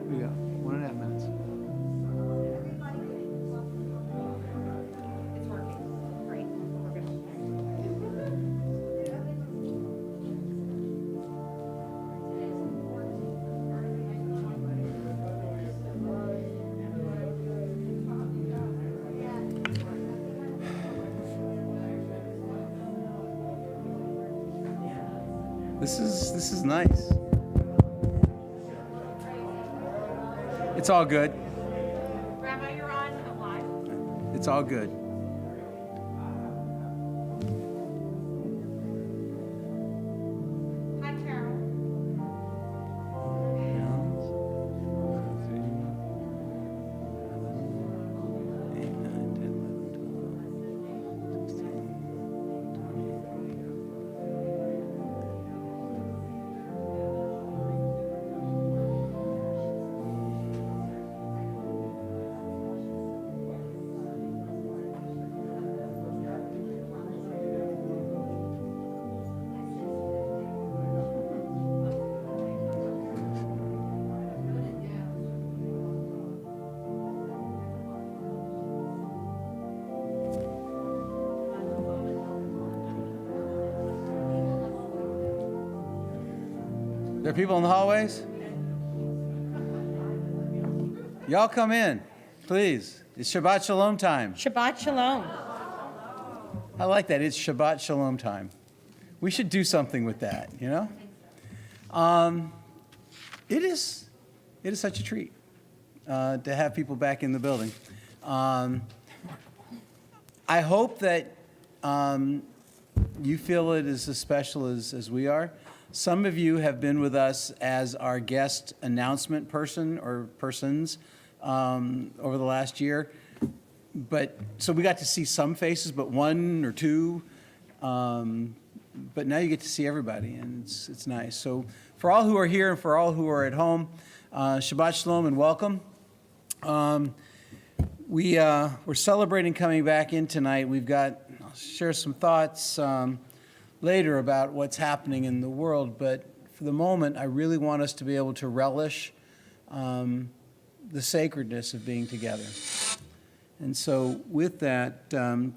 We got 1.5 minutes. It's working. Great. This is nice. It's all good. Grandma, you're on live. It's all good. Hi, Carol. There are people in the hallways? Y'all come in, please. It's Shabbat Shalom time. Shabbat Shalom. I like that. It's Shabbat Shalom time. We should do something with that, you know? It is such a treat to have people back in the building. I hope that you feel it is as special as we are. Some of you have been with us as our guest announcement person or persons over the last year. So we got to see some faces, but one or two. But now you get to see everybody, and it's nice. So for all who are here and for all who are at home, Shabbat Shalom and welcome. We're celebrating coming back in tonight. I'll share some thoughts later about what's happening in the world, but for the moment, I really want us to be able to relish the sacredness of being together. And so with that,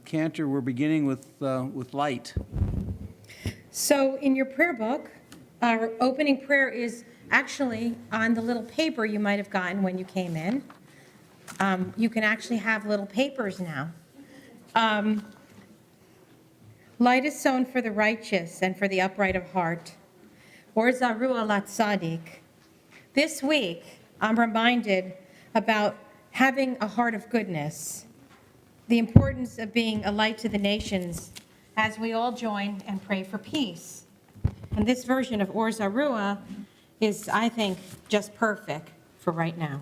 Cantor, we're beginning with light. So in your prayer book, our opening prayer is actually on the little paper you might have gotten when you came in. You can actually have little papers now. Light is sown for the righteous and for the upright of heart. Or Zarua Latzadik. This week, I'm reminded about having a heart of goodness, the importance of being a light to the nations as we all join and pray for peace. And this version of Or Zarua is, I think, just perfect for right now.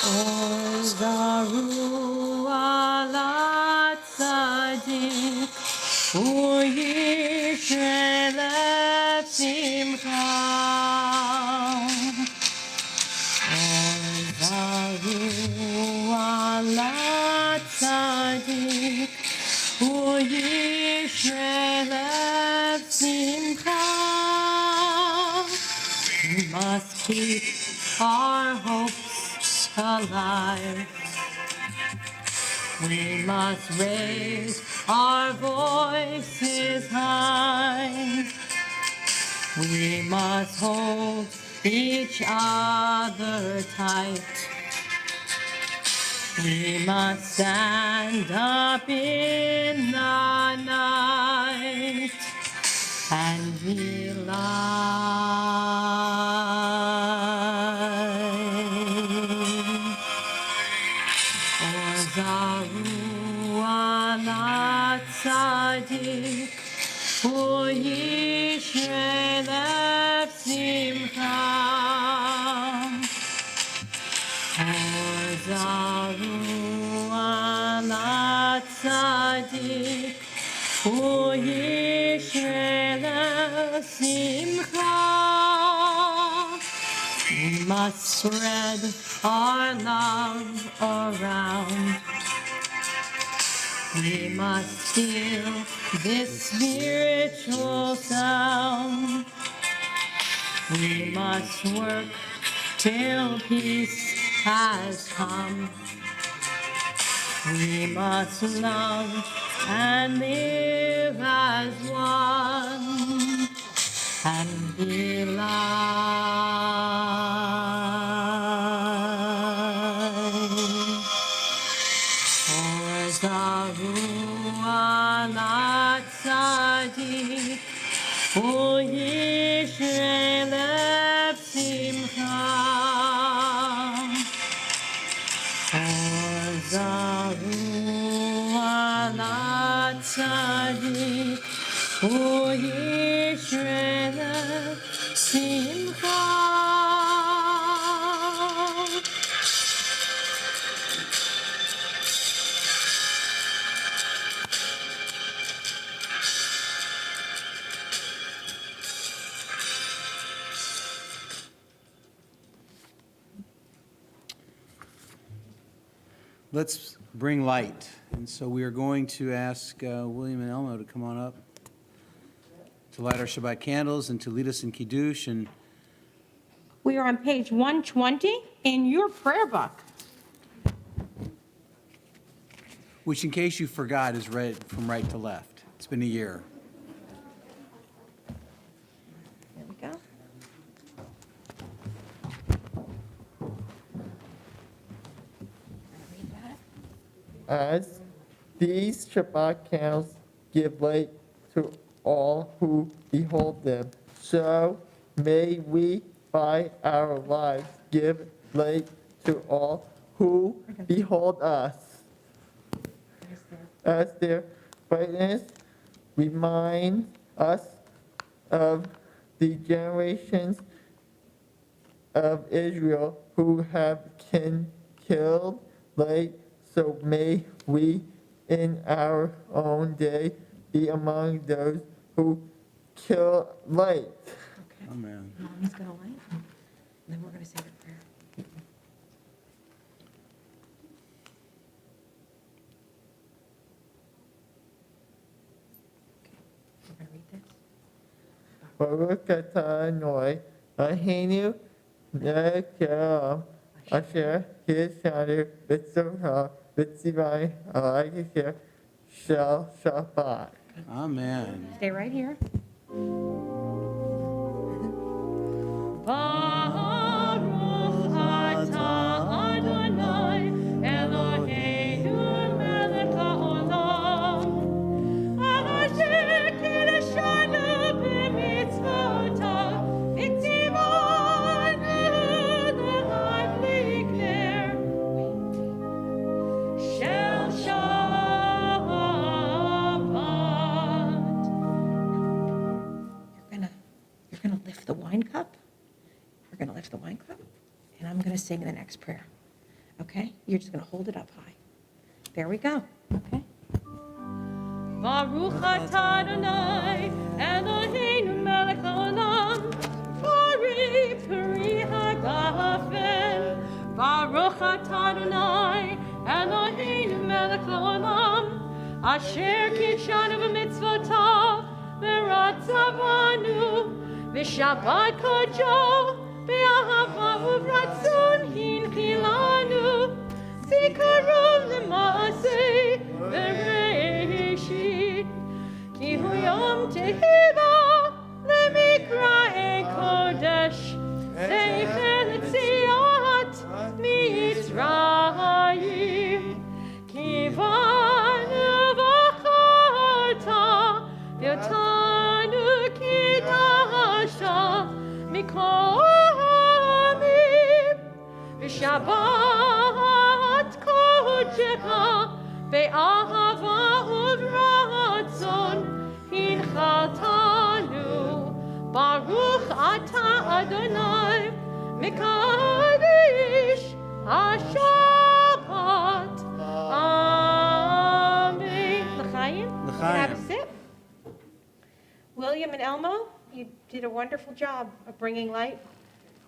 Or Zarua Latzadik, Or Yisrael Simcha. Or Zarua Latzadik, Or Yisrael Simcha. We must keep our hopes alive. We must raise our voices high. We must hold each other tight. We must stand up in the night and be light. Or Zarua Latzadik, Or Yisrael Simcha. Or Zarua Latzadik, Or Yisrael Simcha. We must spread our love around. We must feel this spiritual sound. We must work till peace has come. We must love and live as one and be light. Or Zarua Latzadik, Or Yisrael Simcha. Or Zarua Latzadik, Or Yisrael Simcha. Let's bring light. And so we are going to ask William and Elmo to come on up to light our Shabbat candles and to lead us in Kiddush. And We are on page 120 in your prayer book. which, in case you forgot, is read from right to left. It's been a year. There we go. Read that. As these Shabbat candles give light to all who behold them, so may we by our lives give light to all who behold us. As their brightness reminds us of the generations of Israel who have killed light, so may we in our own day be among those who kill light. Okay. Amen. Mommy's going to light, and then we're going to say the prayer. Okay, we're going to read this. Baruch atah Adonai, Eloheinu melech haolam, asher kiddushanu b'tzivah b'tzivai alayhi shel Shabbat. Amen. Stay right here. Baruch atah Adonai Eloheinu melech haolam, asher kiddushanu b'mitzvotav v'tzivanu l'chayv shel Shabbat. You're gonna lift the wine cup. We're gonna lift the wine cup, and I'm gonna sing the next prayer. Okay? You're just gonna hold it up high. There we go. Okay? Baruch atah Adonai Eloheinu melech haolam, Bari peri hagafen. Baruch atah Adonai Eloheinu melech haolam, asher kiddushanu b'mitzvotav v'ratzavanu v'shabbat kodesh be'ahava uvratzon hinchilanu zikaron l'maaseh v'reishit ki hu yom tehillah lemikra'e kodesh sefer l'tziat mitzrayim kivanu v'charta v'yotanu kidasha mikol hamim v'shabbat kodecha be'ahava uvratzon hinchaltanu baruch atah Adonai mekadosh hashabbat. Amen. L'chaim. You can have a L'chaim. sip. William and Elmo, you did a wonderful job of bringing light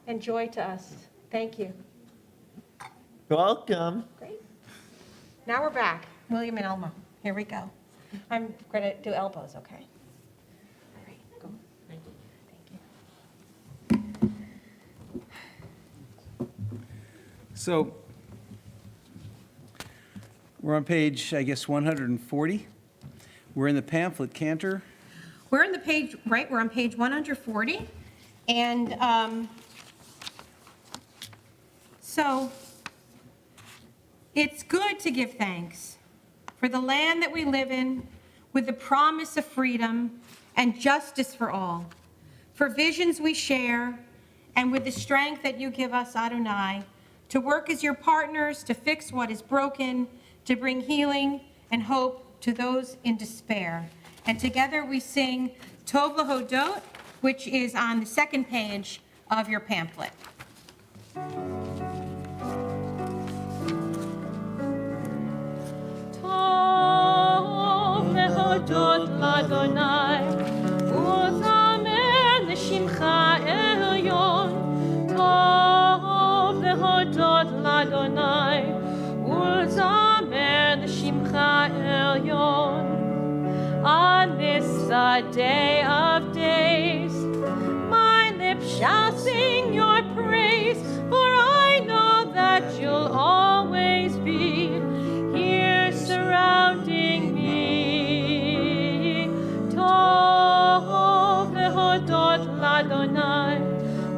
and joy to us. Thank you. Welcome. Great. Now we're back. William and Elmo. Here we go. I'm going to do elbows, okay? All right, go. Thank you. So we're on page, I guess, 140. We're in the pamphlet Cantor. We're in the page, right, we're on page 140. And so it's good to give thanks for the land that we live in with the promise of freedom and justice for all, for visions we share, and with the strength that you give us, Adonai, to work as your partners, to fix what is broken, to bring healing and hope to those in despair. And together we sing Tov Lahodot, which is on the second page of your pamphlet. Tov Lahodot Ladonai, Uzamer L'Shimcha Elyon. Tov Lahodot Ladonai, Uzamer L'Shimcha Elyon. On this day of days, my lips shall sing your praise, for I know that you'll always be here surrounding me. Tov lehodot ladonai,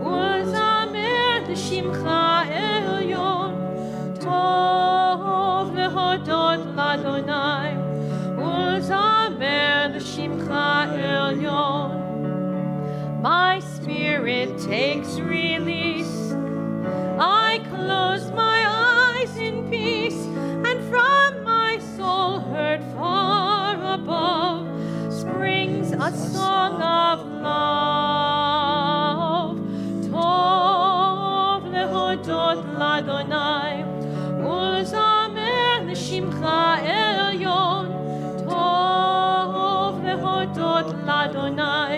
uzamer l'shimcha elyon. Tov lehodot ladonai, uzamer l'shimcha elyon. My spirit takes release. I close my eyes in peace, and from my soul heard far above springs a song of love. Tov lehodot ladonai, uzamer l'shimcha elyon. Tov lehodot ladonai,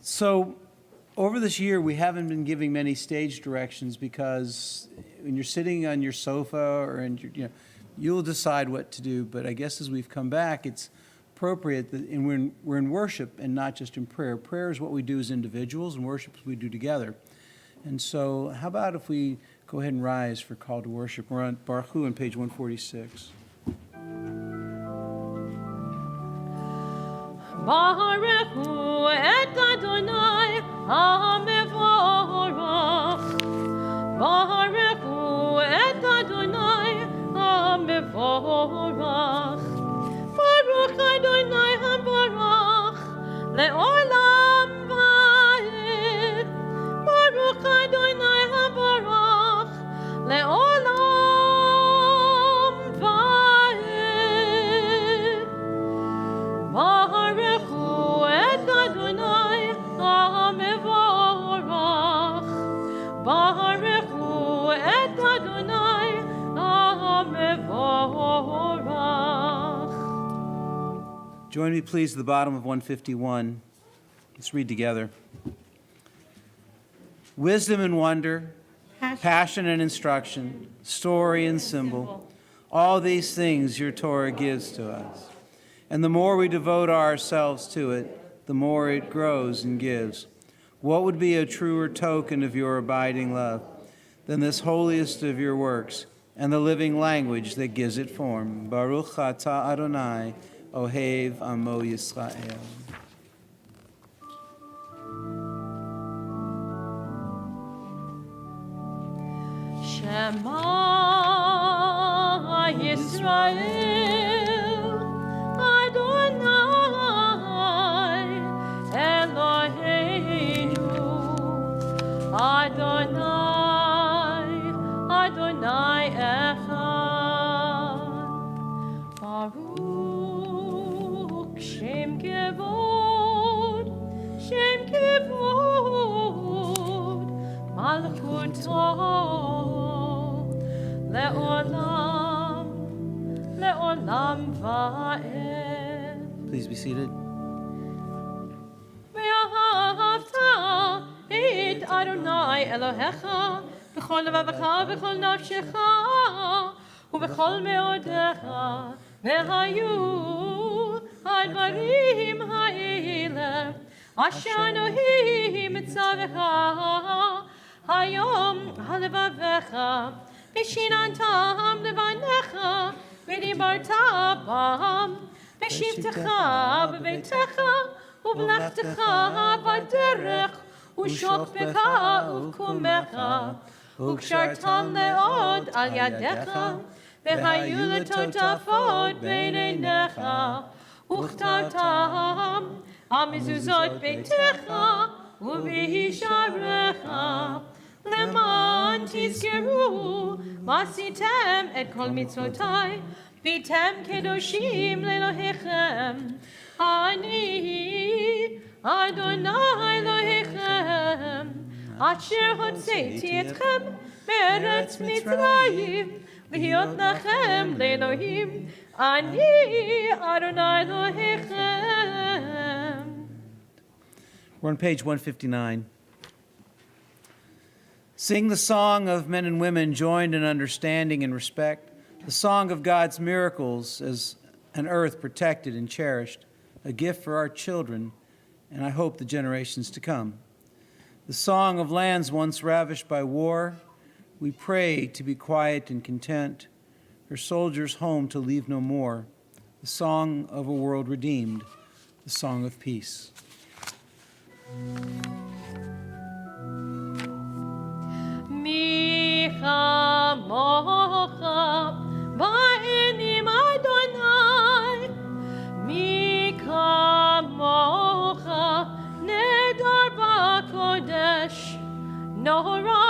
So over this year, we haven't been giving many stage directions because when you're sitting on your sofa or you'll decide what to do. But I guess as we've come back, it's appropriate that, and we're in worship and not just in prayer. Prayer is what we do as individuals, and worship is what we do together. And so how about if we go ahead and rise for call to worship? We're on Baruch Hu on page 146. Baruch Hu et Adonai HaMevorach. Baruch Hu et Adonai HaMevorach. Baruch Adonai HaMevorach le'olam va'ed. Baruch Adonai HaMevorach le'olam va'ed. Baruch Hu et Adonai HaMevorach. Baruch Hu et Adonai HaMevorach. Join me, please, at the bottom of 151. Let's read together. Wisdom and wonder, passion and instruction, story and symbol, all these things your Torah gives to us. And the more we devote ourselves to it, the more it grows and gives. What would be a truer token of your abiding love than this holiest of your works and the living language that gives it form? Baruch atah Adonai, Ohev Amo Yisrael. Shema Yisrael, Adonai Eloheinu, Adonai, Adonai Echad. Baruch Shem Kevod, Shem Kevod, Malchuto le'olam, le'olam va'ed. Please be seated. Ve'ahavta et Adonai Elohecha b'chol levavecha b'chol nafshecha u'b'chol me'odecha ve'hayu ha'dvarim ha'ele asher Anohi mitzavecha hayom halevavecha v'shinantam levanecha v'dibarta bam v'shivtecha b'beitecha ובלכתך בדרך, ושוכבך ובקומך, וקשרתם מאוד על ידיך, והיו לטוטפות בין עיניך, וכתבתם על מזוזות ביתך ובשעריך, למען תזכרו מה עשיתם את כל מצוותיי, והייתם קדושים לאלוהיכם. אני, אדוני אלוהיכם, אשר הוצאתי אתכם מארץ מצרים, להיות לכם לאלוהים, אני, אדוני אלוהיכם. We're on page 159. Sing the song of men and women joined in understanding and respect, the song of God's miracles as an earth protected and cherished, a gift for our children, and I hope the generations to come. The song of lands once ravished by war, we pray to be quiet and content, her soldiers home to leave no more, the song of a world redeemed, the song of peace. Mi chamocha ba'enim Adonai, mi kamocha nedar ba'kodesh, Nohara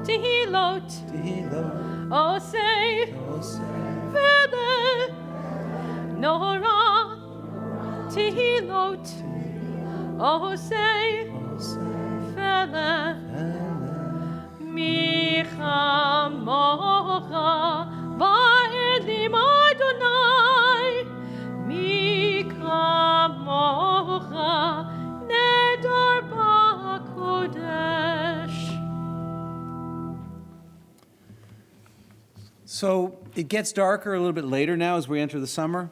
tehilot, osei vede, Nohara tehilot, osei vede. Mi chamocha ba'edim Adonai, mi kamocha So it gets darker a little bit later now as we enter the summer,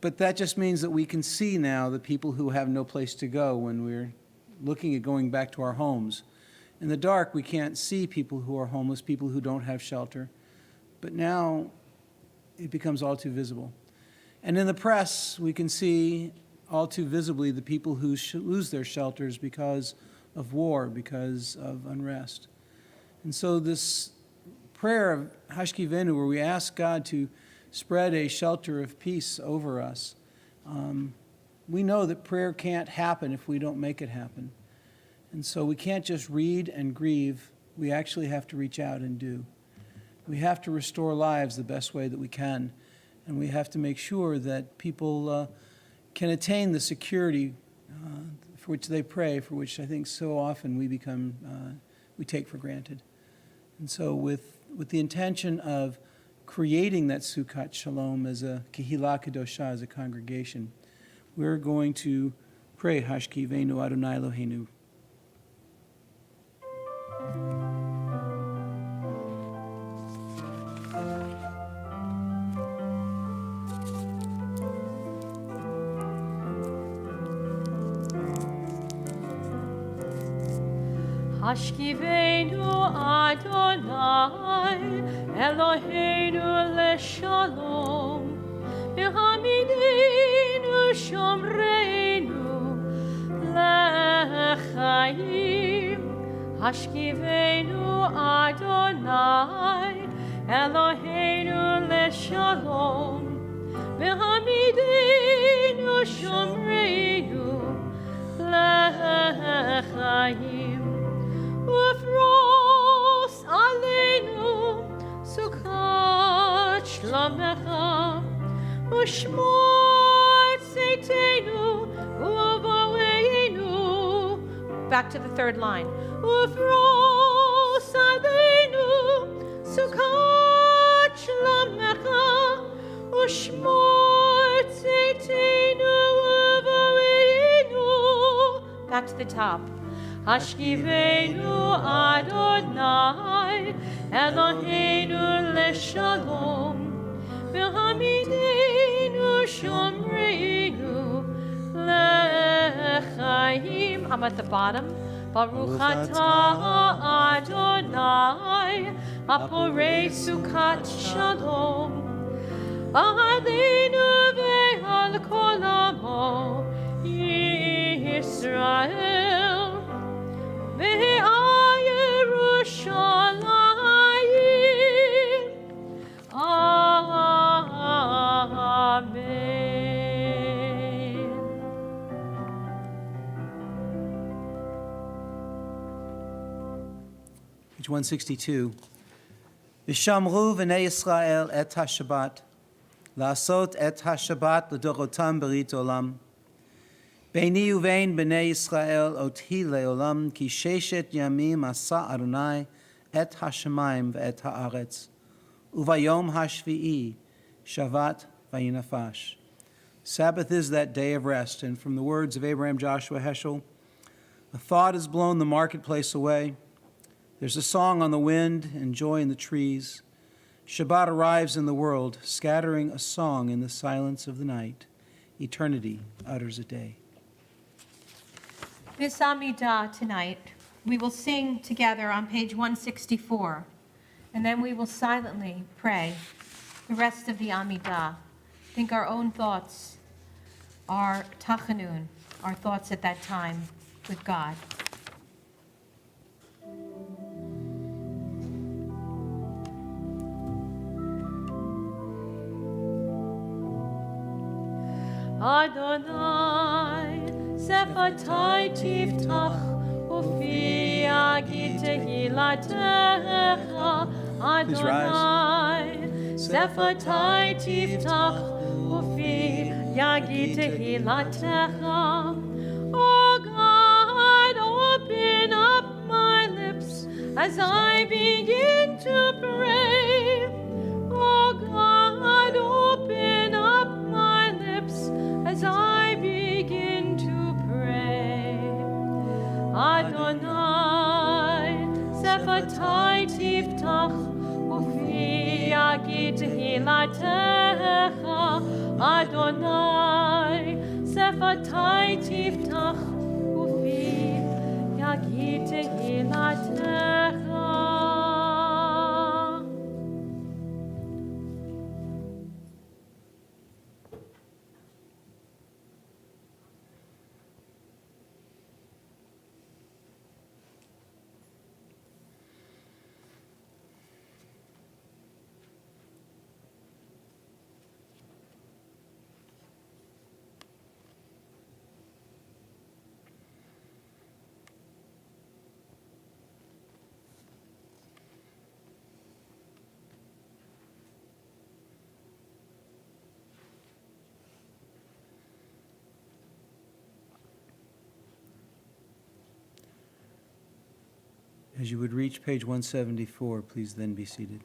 but that just means that we can see now the people who have no place to go when we're looking at going back to our homes. In the dark, we can't see people who are homeless, people who don't have shelter, but now it becomes all too visible. And in the press, we can see all too visibly the people who lose their shelters because of war, because of unrest. And so this prayer of Hashkivenu, where we ask God to spread a shelter of peace over us, we know that prayer can't happen if we don't make it happen. And so we can't just read and grieve. We actually have to reach out and do. We have to restore lives the best way that we can. And we have to make sure that people can attain the security for which they pray, for which I think so often we take for granted. And so with the intention of creating that Sukkot Shalom as a Kehillah Kedoshah, as a congregation, we're going to pray Hashkivenu Adonai Eloheinu. Hashkivenu Adonai Eloheinu leshalom V'hamidenu shomreinu lechaim Hashkivenu Adonai Eloheinu leshalom V'hamidenu shomreinu lechaim Ufros aleinu sukkot shlomecha Ushmor tzeitenu uvoeinu. Back to the third line. Ufros aleinu sukkot shlomecha Ushmor tzeitenu uvoeinu. Back to the top. Hashkivenu Adonai Eloheinu leshalom V'hamidenu shomreinu lechaim. I'm at the bottom. Baruch atah Adonai Aporei Sukkot Shalom Aleinu ve'al kol amo Yisrael Ve'al Yerushalayim. Amen. Page 162. V'shamru v'nei Yisrael et ha-Shabbat, la'asot et ha-Shabbat l'dorotam berit olam. Beini uvein b'nei Yisrael oti le'olam, ki sheshet yamim asa Adonai et ha-shamayim v'et ha'aretz, uvayom ha-shvi'i shavat vayinafash. Sabbath is that day of rest, and from the words of Abraham Joshua Heschel, a thought has blown the marketplace away. There's a song on the wind and joy in the trees. Shabbat arrives in the world, scattering a song in the silence of the night. Eternity utters a day. This Amidah tonight, we will sing together on page 164, and then we will silently pray the rest of the Amidah. Think our own thoughts, our tachanun, our thoughts at that time with God. Adonai, Sefatai tiftach, ufi agit tehilatecha. Adonai, Sefatai tiftach, ufi agit tehilatecha. Oh God, open up my lips as I begin to pray. Oh God, open up my lips as I begin to pray. Adonai, Sefatai tiftach, ufi תהילתך, אדוני, שפתי תפתח ופי יגיד תהילתך. As you would reach page 174, please then be seated.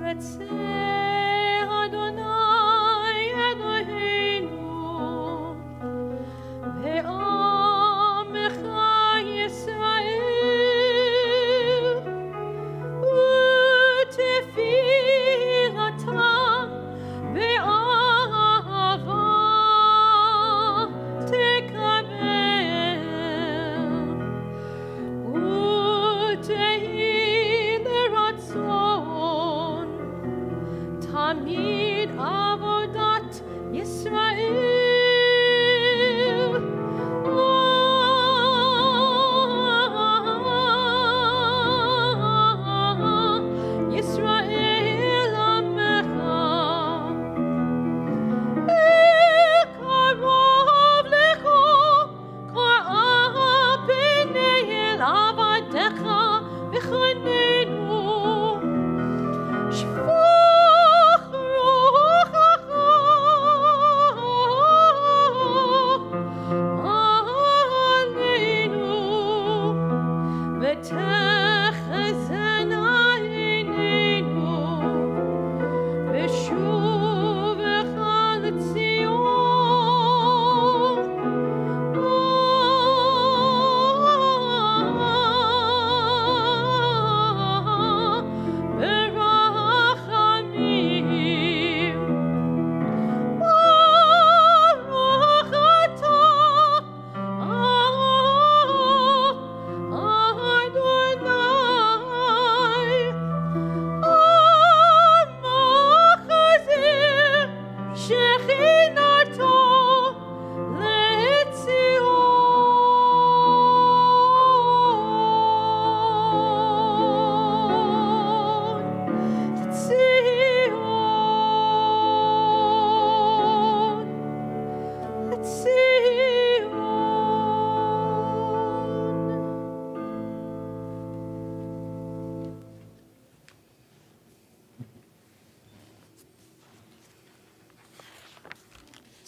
רצה אדוני אלוהינו בעמך ישראל ותפילתם באהבה תקבל ותהי לרצון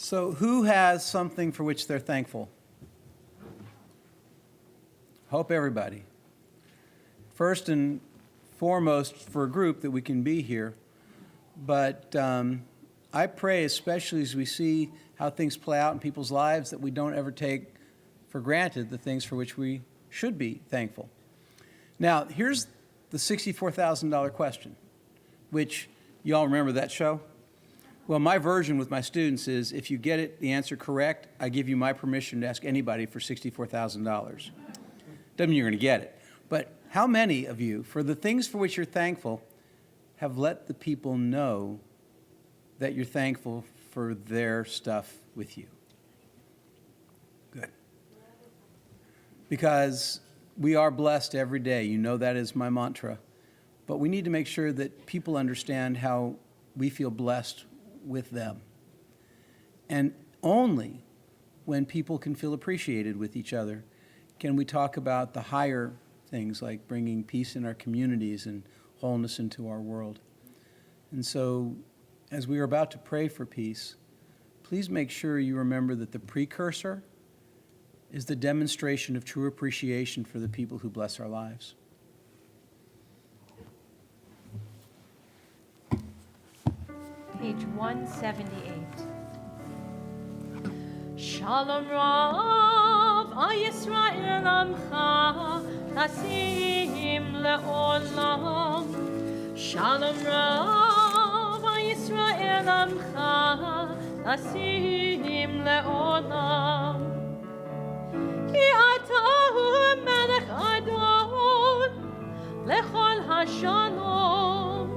So who has something for which they're thankful? Hope everybody. First and foremost for a group that we can be here. But I pray, especially as we see how things play out in people's lives, that we don't ever take for granted the things for which we should be thankful. Now, here's the $64,000 question, which you all remember that show? Well, my version with my students is if you get it, the answer correct, I give you my permission to ask anybody for $64,000. Doesn't mean you're going to get it. But how many of you, for the things for which you're thankful, have let the people know that you're thankful for their stuff with you? Good. Because we are blessed every day. You know that is my mantra. But we need to make sure that people understand how we feel blessed with them. And only when people can feel appreciated with each other can we talk about the higher things like bringing peace in our communities and wholeness into our world. And so, as we are about to pray for peace, please make sure you remember that the precursor is the demonstration of true appreciation for the people who bless our lives. Page 178. Shalom Rav, Yisrael Amcha, Tasim Le'olam. Shalom Rav, Yisrael Amcha, Tasim Le'olam. Ki Ata Melech Adon, Lechol HaShalom.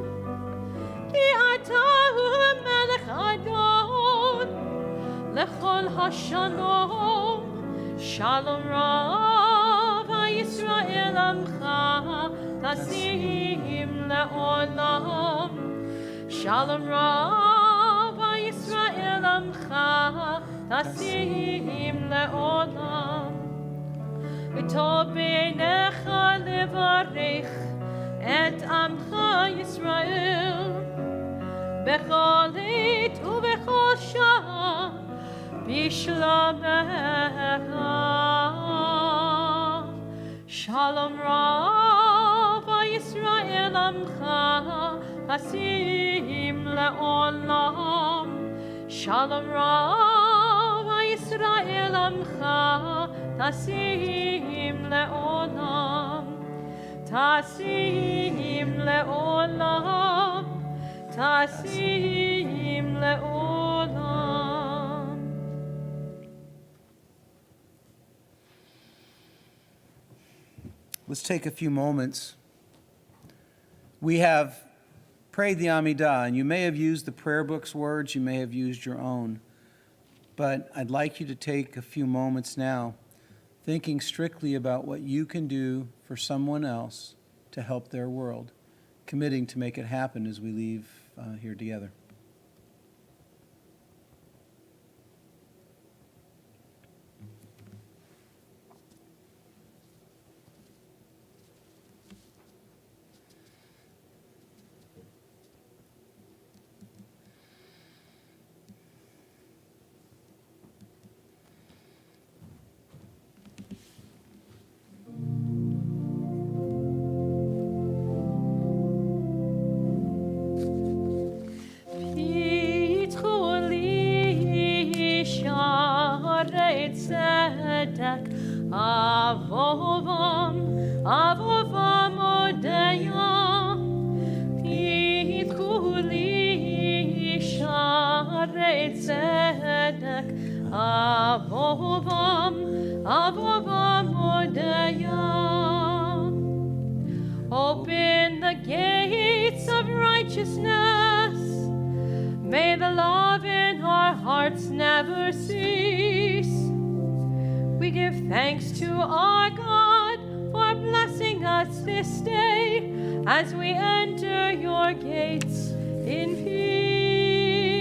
Ki Ata Melech Adon, Lechol HaShalom. Shalom Rav, Yisrael Amcha, Tasim Le'olam. Shalom Rav, Yisrael Amcha, Tasim Le'olam. V'tov b'einecha levarech et Amcha Yisrael bechol עת ובכל שעה בשלומך. Shalom Rav, Yisrael Amcha, Tasim Le'olam. Shalom Rav, Yisrael Amcha, Tasim Le'olam. Tasim Le'olam, Tasim Le'olam. Let's take a few moments. We have prayed the Amidah, and you may have used the prayer book's words, you may have used your own. But I'd like you to take a few moments now, thinking strictly about what you can do for someone else to help their world, committing to make it happen as we leave here together. tzedek, avovam, avovam odeya, pitchu li sharei tzedek, avovam, avovam odeya. Open the gates of righteousness. May the love in our hearts never cease. We give thanks to our God for blessing us this day as we enter your gates in peace.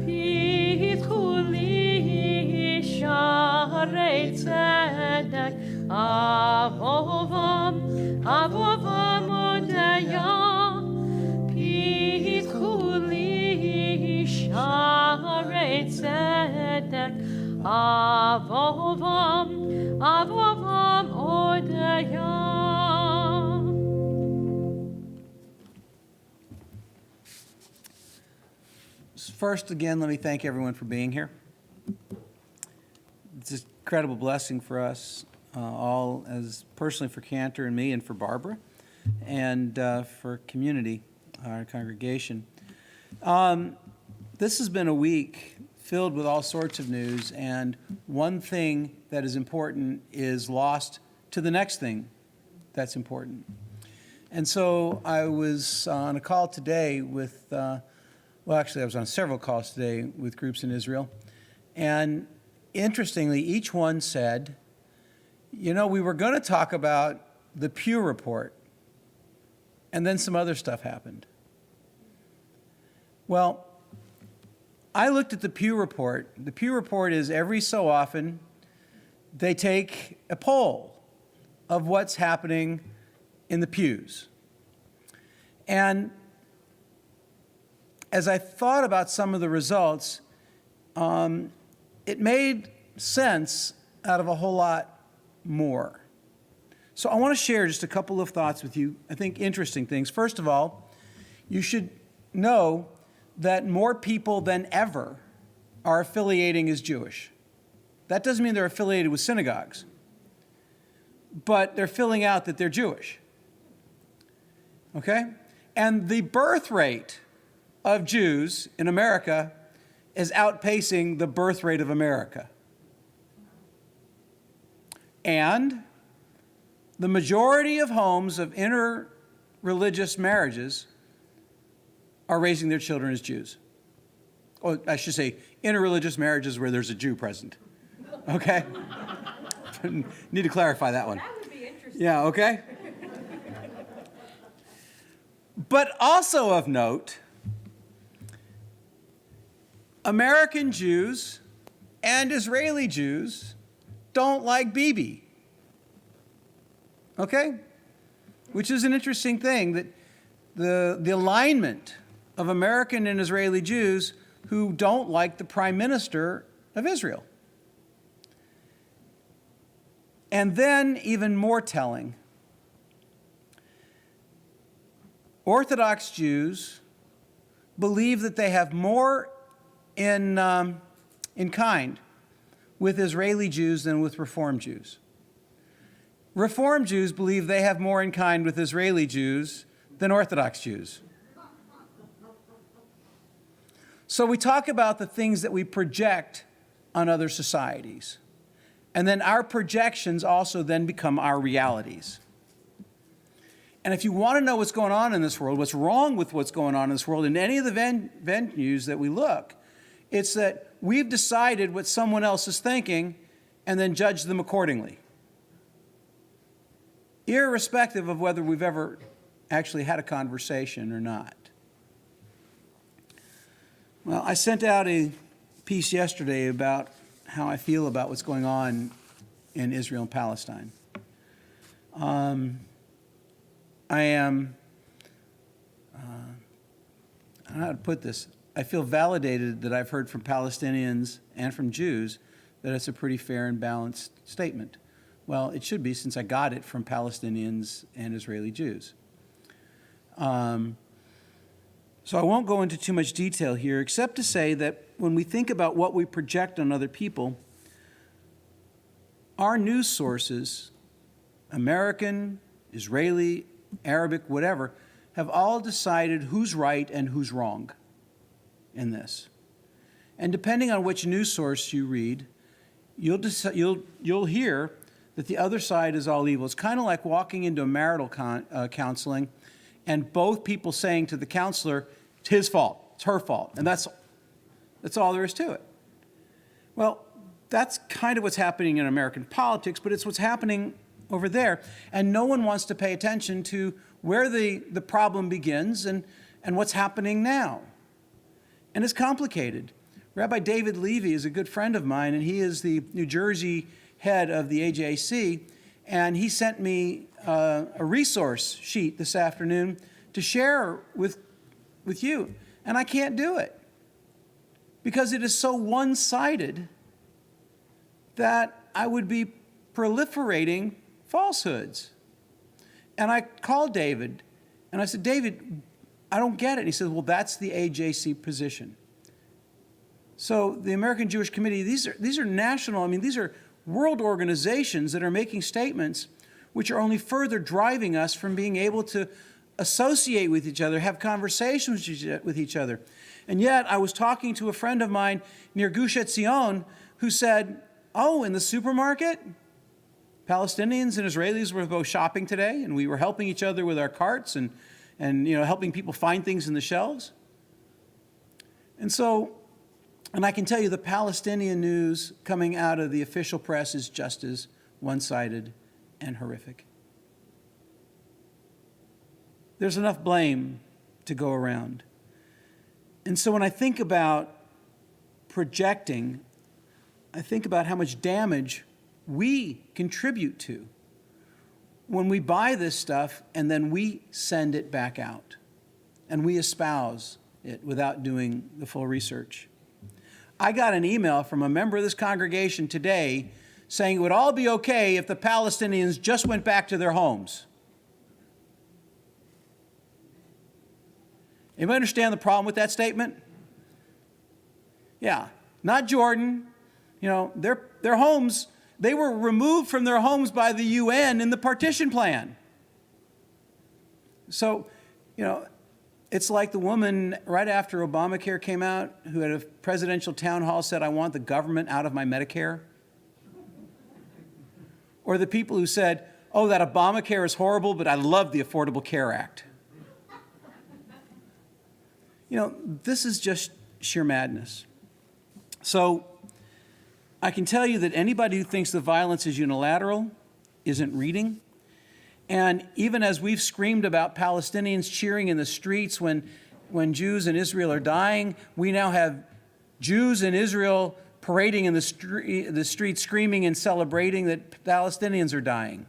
Pitchu li sharei tzedek, avovam, avovam odeya. Pitchu li sharei Avovam Odeya. First, again, let me thank everyone for being here. It's an incredible blessing for us all, as personally for Cantor and me and for Barbara, and for community, our congregation. This has been a week filled with all sorts of news, and one thing that is important is lost to the next thing that's important. And so I was on a call today with, well, actually, I was on several calls today with groups in Israel. And interestingly, each one said, you know, we were going to talk about the Pew report, and then some other stuff happened. Well, I looked at the Pew report. The Pew report is every so often, they take a poll of what's happening in the pews. And as I thought about some of the results, it made sense out of a whole lot more. So I want to share just a couple of thoughts with you, I think interesting things. First of all, you should know that more people than ever are affiliating as Jewish. That doesn't mean they're affiliated with synagogues, but they're filling out that they're Jewish. Okay? And the birth rate of Jews in America is outpacing the birth rate of America. And the majority of homes of interreligious marriages are raising their children as Jews. Or I should say, interreligious marriages where there's a Jew present. Okay? Need to clarify that one. That would be interesting. Yeah, okay? But also of note, American Jews and Israeli Jews don't like Bibi. Okay? Which is an interesting thing, that the alignment of American and Israeli Jews who don't like the Prime Minister of Israel. And then, even more telling, Orthodox Jews believe that they have more in kind with Israeli Jews than with Reform Jews. Reform Jews believe they have more in kind with Israeli Jews than Orthodox Jews. So we talk about the things that we project on other societies. And then our projections also then become our realities. And if you want to know what's going on in this world, what's wrong with what's going on in this world, in any of the venues that we look, it's that we've decided what someone else is thinking and then judge them accordingly, irrespective of whether we've ever actually had a conversation or not. Well, I sent out a piece yesterday about how I feel about what's going on in Israel and Palestine. I am, I don't know how to put this, I feel validated that I've heard from Palestinians and from Jews that it's a pretty fair and balanced statement. Well, it should be, since I got it from Palestinians and Israeli Jews. So I won't go into too much detail here, except to say that when we think about what we project on other people, our news sources, American, Israeli, Arabic, whatever, have all decided who's right and who's wrong in this. And depending on which news source you read, you'll hear that the other side is all evil. It's kind of like walking into a marital counseling and both people saying to the counselor, it's his fault, it's her fault, and that's all there is to it. Well, that's kind of what's happening in American politics, but it's what's happening over there. And no one wants to pay attention to where the problem begins and what's happening now. And it's complicated. Rabbi David Levy is a good friend of mine, and he is the New Jersey head of the AJC, and he sent me a resource sheet this afternoon to share with you, and I can't do it because it is so one-sided that I would be proliferating falsehoods. And I called David, and I said, David, I don't get it. And he said, well, that's the AJC position. So the American Jewish Committee, these are national, these are world organizations that are making statements which are only further driving us from being able to associate with each other, have conversations with each other. And yet I was talking to a friend of mine near Gush Etzion who said, oh, in the supermarket, Palestinians and Israelis were both shopping today, and we were helping each other with our carts and helping people find things in the shelves. And I can tell you the Palestinian news coming out of the official press is just as one-sided and horrific. There's enough blame to go around. And so when I think about projecting, I think about how much damage we contribute to when we buy this stuff and then we send it back out and we espouse it without doing the full research. I got an email from a member of this congregation today saying it would all be okay if the Palestinians just went back to their homes. Anybody understand the problem with that statement? Yeah, not Jordan. Their homes, they were removed from their homes by the UN in the partition plan. So, it's like the woman right after Obamacare came out who at a presidential town hall said, I want the government out of my Medicare. Or the people who said, oh, that Obamacare is horrible, but I love the Affordable Care Act. This is just sheer madness. So I can tell you that anybody who thinks the violence is unilateral isn't reading. And even as we've screamed about Palestinians cheering in the streets when Jews in Israel are dying, we now have Jews in Israel parading in the streets screaming and celebrating that Palestinians are dying.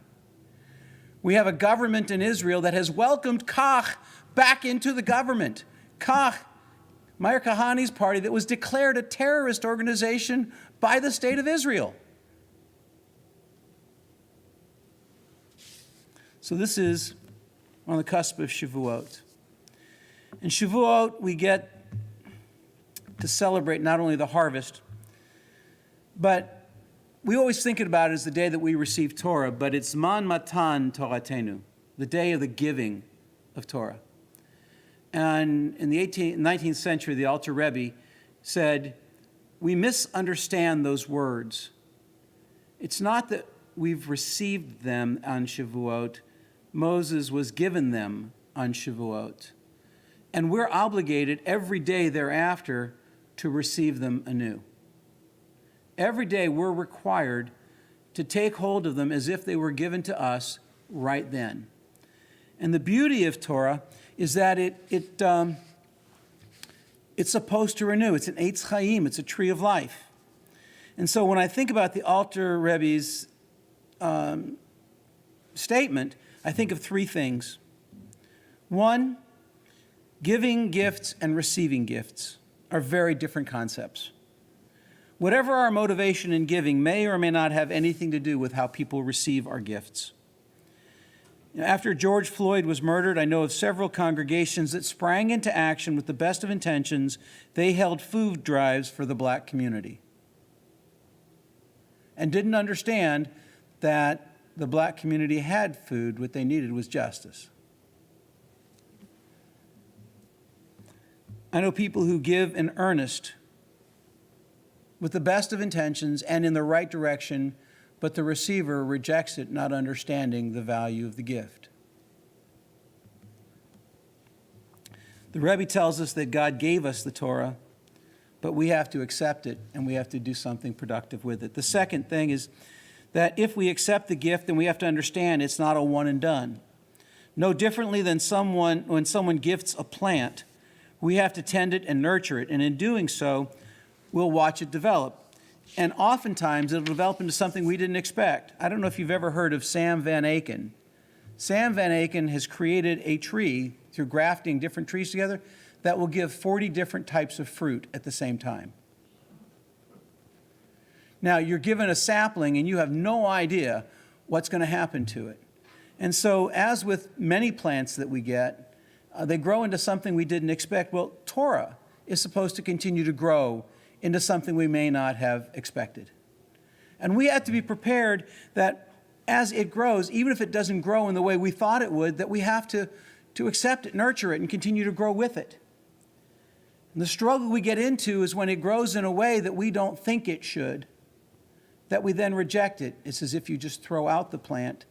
We have a government in Israel that has welcomed Kach back into the government. Kach, Meir Kahani's party, that was declared a terrorist organization by the state of Israel. So this is on the cusp of Shavuot. In Shavuot, we get to celebrate not only the harvest, but we always think about it as the day that we receive Torah, but it's Man Matan Toratenu, the day of the giving of Torah. And in the 19th century, the Alter Rebbe said, we misunderstand those words. It's not that we've received them on Shavuot. Moses was given them on Shavuot. And we're obligated every day thereafter to receive them anew. Every day we're required to take hold of them as if they were given to us right then. And the beauty of Torah is that it's supposed to renew. It's an Eitz Chaim. It's a tree of life. And so when I think about the Alter Rebbe's statement, I think of three things. One, giving gifts and receiving gifts are very different concepts. Whatever our motivation in giving may or may not have anything to do with how people receive our gifts. After George Floyd was murdered, I know of several congregations that sprang into action with the best of intentions. They held food drives for the black community and didn't understand that the black community had food. What they needed was justice. I know people who give in earnest with the best of intentions and in the right direction, but the receiver rejects it, not understanding the value of the gift. The Rebbe tells us that God gave us the Torah, but we have to accept it and we have to do something productive with it. The second thing is that if we accept the gift, then we have to understand it's not a one and done. No differently than when someone gifts a plant, we have to tend it and nurture it, and in doing so, we'll watch it develop. And oftentimes, it'll develop into something we didn't expect. I don't know if you've ever heard of Sam Van Aken. Sam Van Aken has created a tree through grafting different trees together that will give 40 different types of fruit at the same time. Now, you're given a sapling and you have no idea what's going to happen to it. And so, as with many plants that we get, they grow into something we didn't expect. Well, Torah is supposed to continue to grow into something we may not have expected. And we have to be prepared that as it grows, even if it doesn't grow in the way we thought it would, that we have to accept it, nurture it, and continue to grow with it. And the struggle we get into is when it grows in a way that we don't think it should, that we then reject it. It's as if you just throw out the plant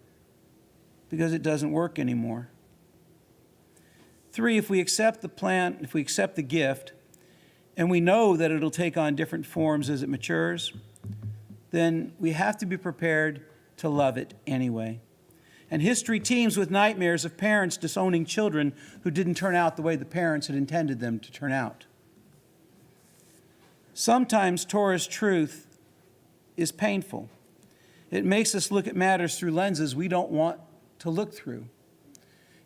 because it doesn't work anymore. 3, if we accept the plant, if we accept the gift, and we know that it'll take on different forms as it matures, then we have to be prepared to love it anyway. And history teems with nightmares of parents disowning children who didn't turn out the way the parents had intended them to turn out. Sometimes Torah's truth is painful. It makes us look at matters through lenses we don't want to look through.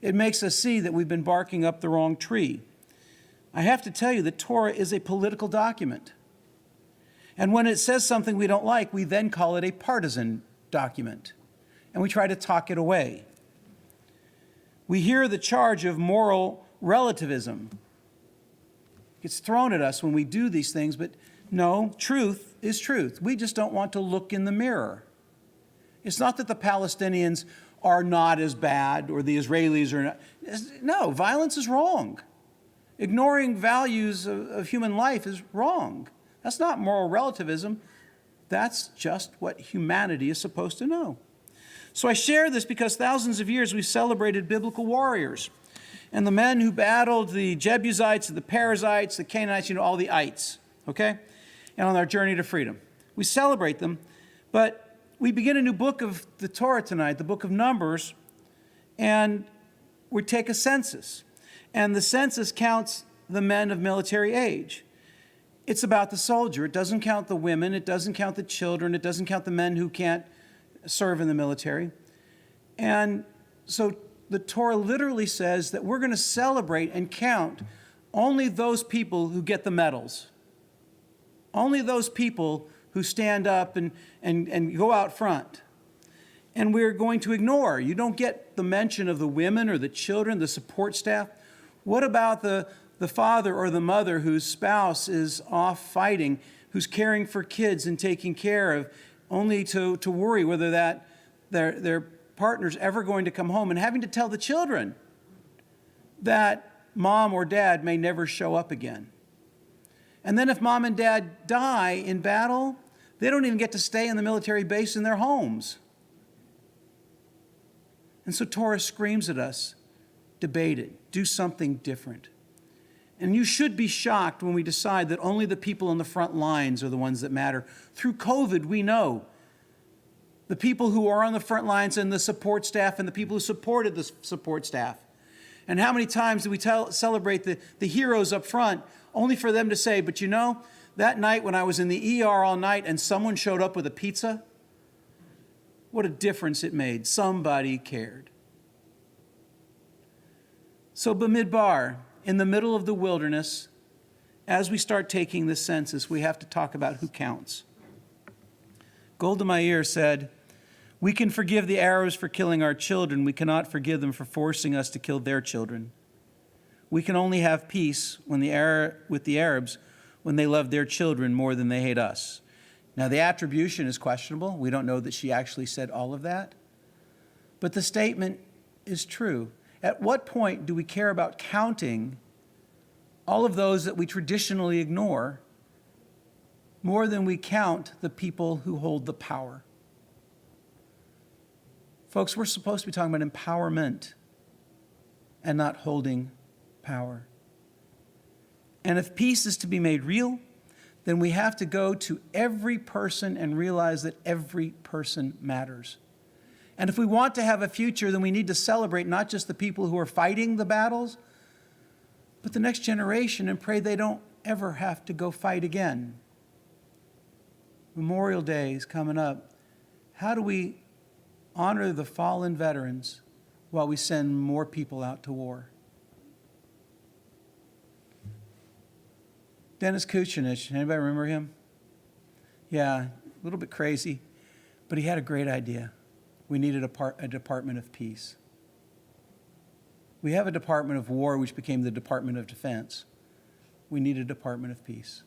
It makes us see that we've been barking up the wrong tree. I have to tell you that Torah is a political document. And when it says something we don't like, we then call it a partisan document. And we try to talk it away. We hear the charge of moral relativism. It's thrown at us when we do these things, but no, truth is truth. We just don't want to look in the mirror. It's not that the Palestinians are not as bad or the Israelis are not. No, violence is wrong. Ignoring values of human life is wrong. That's not moral relativism. That's just what humanity is supposed to know. So I share this because thousands of years we've celebrated biblical warriors and the men who battled the Jebusites, the Perizzites, the Canaanites, all the ites, okay? And on our journey to freedom. We celebrate them, but we begin a new book of the Torah tonight, the book of Numbers, and we take a census. And the census counts the men of military age. It's about the soldier. It doesn't count the women. It doesn't count the children. It doesn't count the men who can't serve in the military. And so the Torah literally says that we're going to celebrate and count only those people who get the medals. Only those people who stand up and go out front. And we're going to ignore. You don't get the mention of the women or the children, the support staff. What about the father or the mother whose spouse is off fighting, who's caring for kids and taking care of, only to worry whether that their partner's ever going to come home and having to tell the children that mom or dad may never show up again. And then if mom and dad die in battle, they don't even get to stay in the military base in their homes. And so Torah screams at us, debate it, do something different. And you should be shocked when we decide that only the people on the front lines are the ones that matter. Through COVID, we know the people who are on the front lines and the support staff and the people who supported the support staff. And how many times do we celebrate the heroes up front only for them to say, but that night when I was in the ER all night and someone showed up with a pizza, what a difference it made. Somebody cared. So Bamidbar, in the middle of the wilderness, as we start taking this census, we have to talk about who counts. Golda Meir said, "We can forgive the Arabs for killing our children. We cannot forgive them for forcing us to kill their children. We can only have peace with the Arabs when they love their children more than they hate us." Now, the attribution is questionable. We don't know that she actually said all of that. But the statement is true. At what point do we care about counting all of those that we traditionally ignore more than we count the people who hold the power? Folks, we're supposed to be talking about empowerment and not holding power. And if peace is to be made real, then we have to go to every person and realize that every person matters. And if we want to have a future, then we need to celebrate not just the people who are fighting the battles, but the next generation and pray they don't ever have to go fight again. Memorial Day is coming up. How do we honor the fallen veterans while we send more people out to war? Dennis Kucinich, anybody remember him? Yeah, a little bit crazy, but he had a great idea. We needed a Department of Peace. We have a Department of War, which became the Department of Defense. We need a Department of Peace.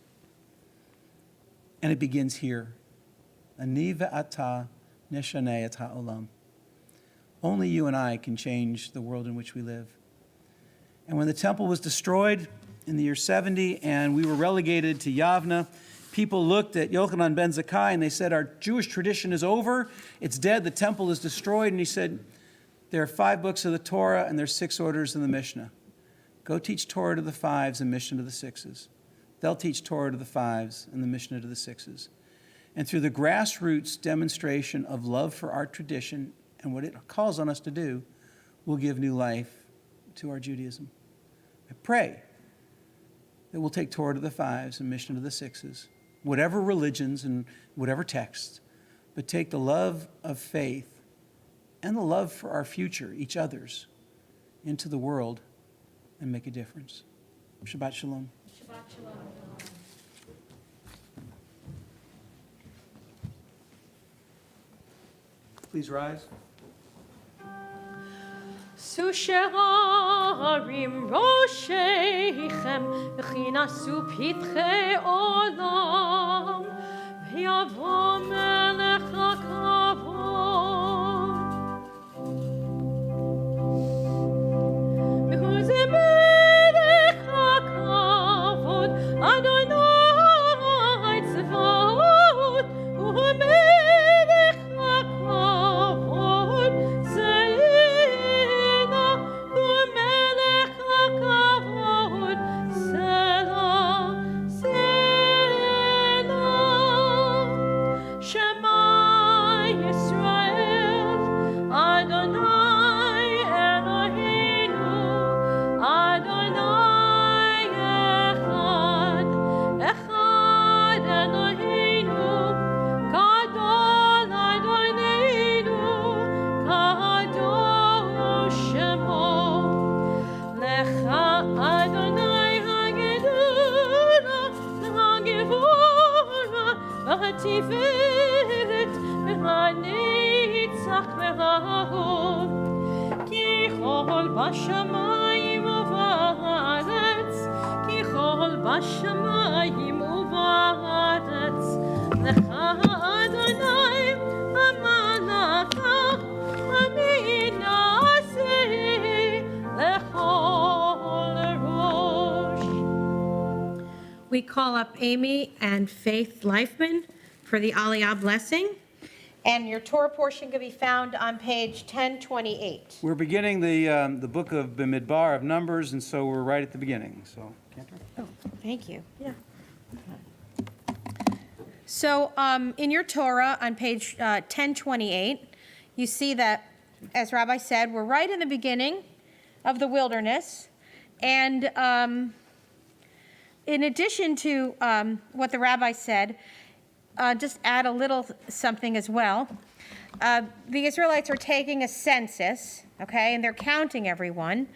And it begins here. Ani ve'ata neshaneh et ha'olam. Only you and I can change the world in which we live. And when the temple was destroyed in the year 70 and we were relegated to Yavna, people looked at Yochanan ben Zakkai and they said, our Jewish tradition is over. It's dead. The temple is destroyed. And he said, there are 5 books of the Torah and there's 6 orders in the Mishnah. Go teach Torah to the 5s and Mishnah to the 6s. They'll teach Torah to the 5s and the Mishnah to the 6s. And through the grassroots demonstration of love for our tradition and what it calls on us to do, we'll give new life to our Judaism. I pray that we'll take Torah to the 5s and Mishnah to the 6s, whatever religions and whatever texts, but take the love of faith and the love for our future, each other's, into the world and make a difference. Shabbat Shalom. Shabbat Shalom. Please rise. Susharim Roshechem Chinasu Pitche Olam Yavo Melech HaKavod Who's a Melech HaKavod Adonai Tzvot Hu Melech HaKavod Seina Hu Melech HaKavod Selah Selah Shema Yisrael Adonai Eloheinu Adonai Echad Echad Eloheinu Gadol Adonenu Kadosh Shemo Lecha Adonai Hagedura Hagevura Hatiferet V'Hanitzach V'Hahod Ki Chol Bashamayim U'Va'aretz Ki Chol Bashamayim U'Va'aretz Lecha Adonai Amalaka Aminaseh Lechol Rosh. We call up Amy and Faith Leifman for the Aliyah blessing. And your Torah portion can be found on page 1028. We're beginning the book of Bamidbar of Numbers, and so we're right at the beginning. So, Cantor? Oh, thank you. Yeah. So in your Torah on page 1028, you see that, as Rabbi said, we're right in the beginning of the wilderness. And in addition to what the rabbi said, just add a little something as well. The Israelites are taking a census, okay, and they're counting everyone.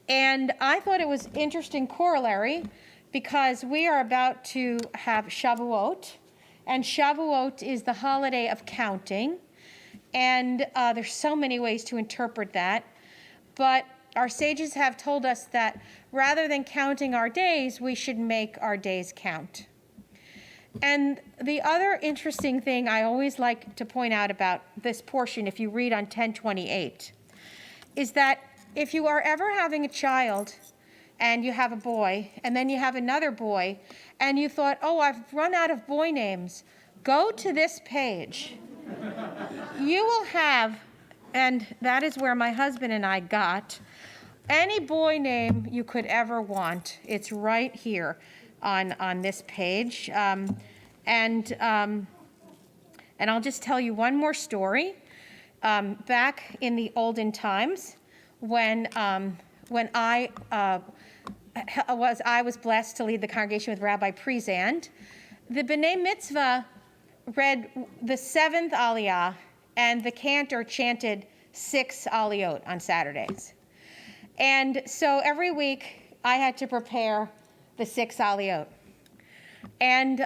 And I thought it was interesting corollary because we are about to have Shavuot, and Shavuot is the holiday of counting. And there's so many ways to interpret that. But our sages have told us that rather than counting our days, we should make our days count. And the other interesting thing I always like to point out about this portion, if you read on 1028, is that if you are ever having a child and you have a boy, and then you have another boy, and you thought, oh, I've run out of boy names, go to this page. You will have, and that is where my husband and I got, any boy name you could ever want. It's right here on this page. And I'll just tell you one more story. Back in the olden times, when I was blessed to lead the congregation with Rabbi Prezand, the B'nai Mitzvah read the 7th Aliyah, and the cantor chanted 6 Aliyot on Saturdays. And so every week I had to prepare the 6 Aliyot. And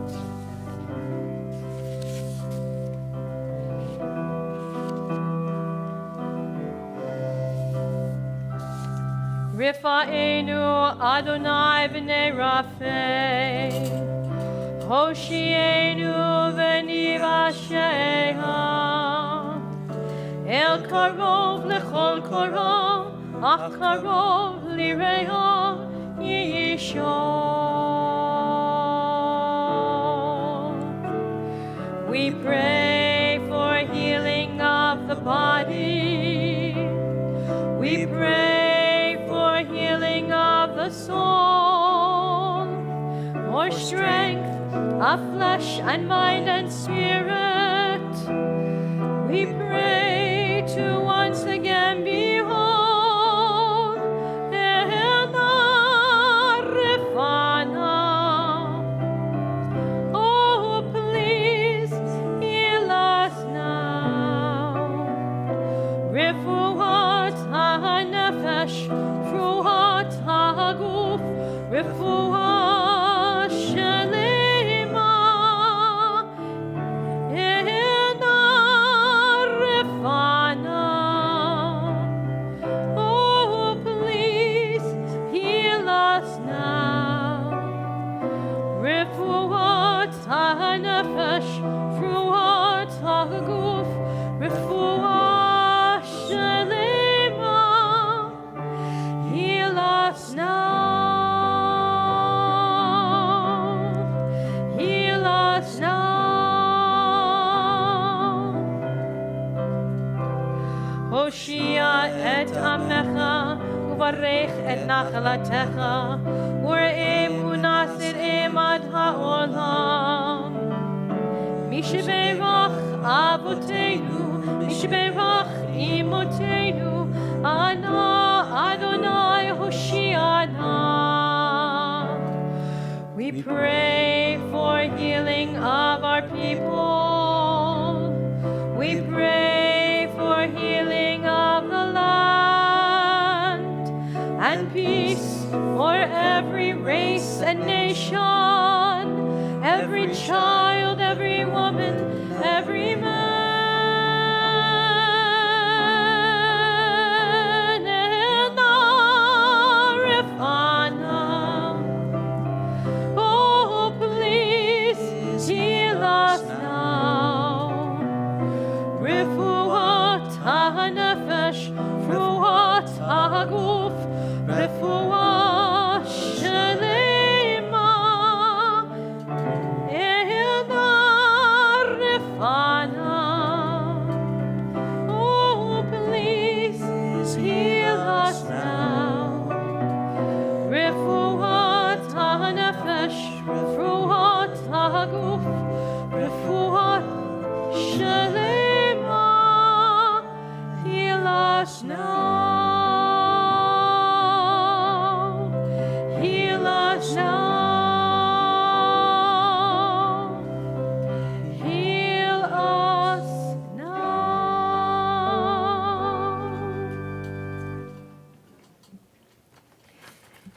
Rifa'enu Adonai b'nei Rafeh, Hoshienu v'nivasheha, El karov lechol korov, ach karov lireha yishon. We pray for healing of the body. We pray for healing of the soul, more strength of flesh and mind and spirit. We pray to once again be whole. Oh, please heal us now. Refuat ha-nefesh, fruat ha-guf, refuat shelema, ena refana. Oh, please heal us now. Refuat ha-nefesh, fruat ha-guf, refuat shelema, heal us now, heal us now. Hoshia et amecha, uvarech et nachalatecha, ureim unasir emad haolam. Misheberach avotenu, Misheberach imotenu, Ana Adonai Hoshiana. We pray for healing of our people. We pray for healing of the land and peace for every race and nation, every child, every woman, every man. And Arifana. Oh, please heal us now. Refuat ha-nefesh, fruat ha-guf, refuat shelema, ena refana. Oh, please heal us now. Refuat ha-nefesh, fruat ha-guf, refuat shelema, heal us now, heal us now, heal us now.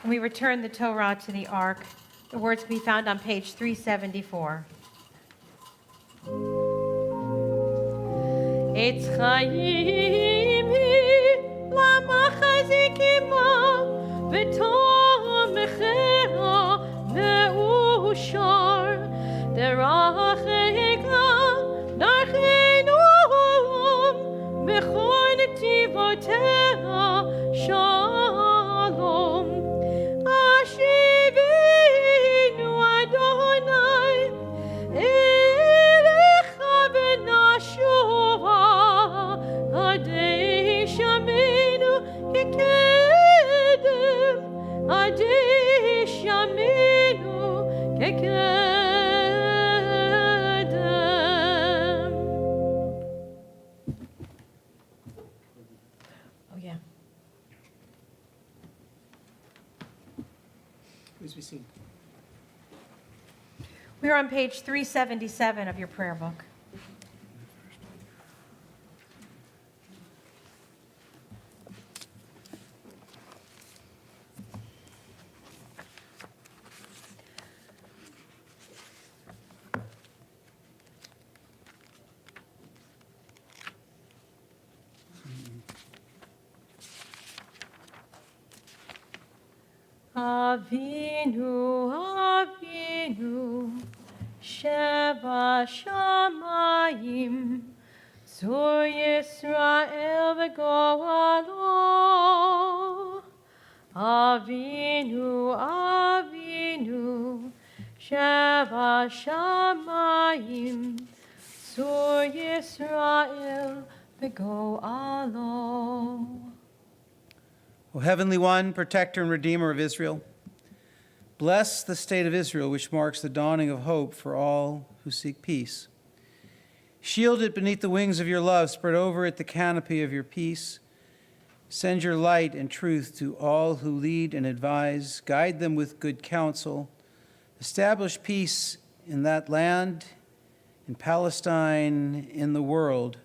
And we return the Torah to the ark. The words can be found on page 374. Etz chaim hi lamachazikima v'tomechera me'ushar derachekla darchenom b'chol netivoteha shalom ashivinu Adonai elecha v'nashuva adei shaminu kekedem adei shaminu kekedem. Oh, yeah. Please be seated. We're on page 377 of your prayer book. Avinu, Avinu, Sheba Shamayim, Zur Yisrael v'goalo. Avinu, Avinu, Sheba Shamayim, Zur Yisrael v'goalo. O Heavenly One, protector and redeemer of Israel, bless the state of Israel, which marks the dawning of hope for all who seek peace. Shield it beneath the wings of your love, spread over it the canopy of your peace. Send your light and truth to all who lead and advise. Guide them with good counsel. Establish peace in that land, in Palestine, in the world.